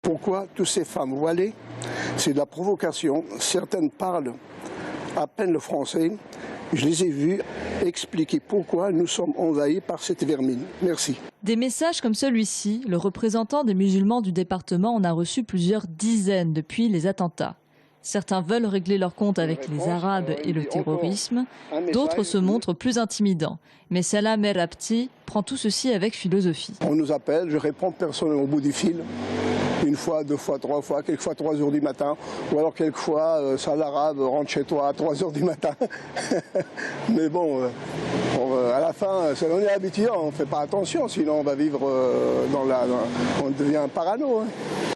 Pourquoi toutes ces femmes voilées? C'est de la provocation. Certaines parlent à peine le français. Je les ai vues expliquer pourquoi nous sommes envahis par cette vermine. Merci. Des messages comme celui-ci, le représentant des musulmans du département en a reçu plusieurs dizaines depuis les attentats. Certains veulent régler leur compte avec les Arabes et le terrorisme, d'autres se montrent plus intimidants. Mais Salah Merabti prend tout ceci avec philosophie. On nous appelle, je réponds, personne au bout du fil. Une fois, deux fois, trois fois, quelquefois 3 heures du matin. Ou alors quelquefois, ça l'arabe rentre chez toi à 3 heures du matin. Mais bon, à la fin, on est habitué, on ne fait pas attention, sinon on va vivre on devient parano. Hein.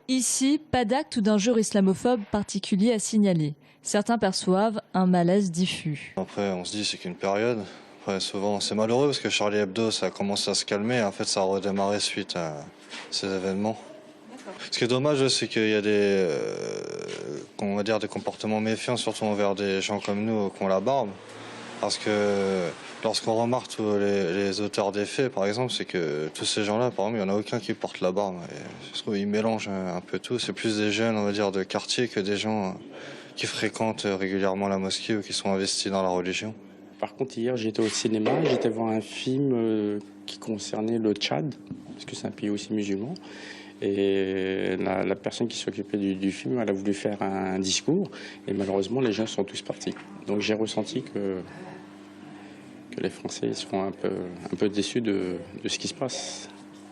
Ici, pas d'acte ou d'injure islamophobe particulier à signaler. Certains perçoivent un malaise diffus. Après, on se dit c'est qu'une période. Après, souvent, c'est malheureux parce que Charlie Hebdo, ça a commencé à se calmer. En fait, ça a redémarré suite à ces événements. Ce qui est dommage, c'est qu'il y a des comportements méfiants, surtout envers des gens comme nous qui ont la barbe. Parce que lorsqu'on remarque tous les auteurs des faits, par exemple, c'est que tous ces gens-là, par exemple, il n'y en a aucun qui porte la barbe. Et je trouve qu'ils mélangent un peu tout. C'est plus des jeunes, on va dire, de quartier que des gens qui fréquentent régulièrement la mosquée ou qui sont investis dans la religion. Par contre, hier, j'étais au cinéma, j'étais voir un film qui concernait le Tchad, parce que c'est un pays aussi musulman. Et la personne qui s'occupait du film, elle a voulu faire un discours, et malheureusement, les gens sont tous partis. Donc j'ai ressenti que les Français seront un peu déçus de ce qui se passe.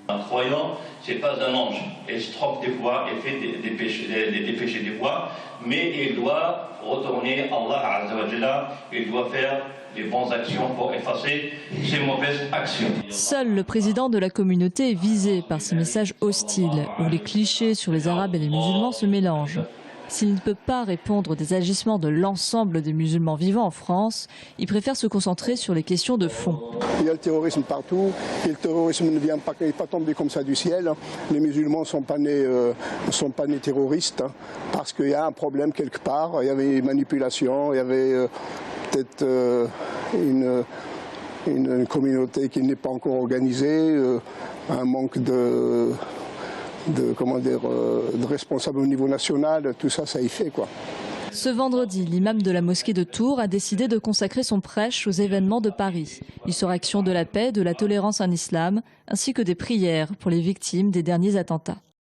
Un croyant, c'est pas un ange. Il se trompe des fois, il fait des péchés des fois, mais il doit retourner à Allah Azza wa Jalla, il doit faire des bonnes actions pour effacer ces mauvaises actions. Seul le président de la communauté est visé par ces messages hostiles, où les clichés sur les Arabes et les musulmans se mélangent. S'il ne peut pas répondre des agissements de l'ensemble des musulmans vivant en France, il préfère se concentrer sur les questions de fond. Il y a le terrorisme partout, et le terrorisme ne vient pas tomber comme ça du ciel. Les musulmans ne sont pas nés terroristes, parce qu'il y a un problème quelque part. Il y avait manipulation, il y avait peut-être une communauté qui n'est pas encore organisée, un manque de responsables au niveau national, tout ça, ça y fait quoi. Ce vendredi, l'imam de la mosquée de Tours a décidé de consacrer son prêche aux événements de Paris. Il sera action de la paix, de la tolérance en islam, ainsi que des prières pour les victimes des derniers attentats.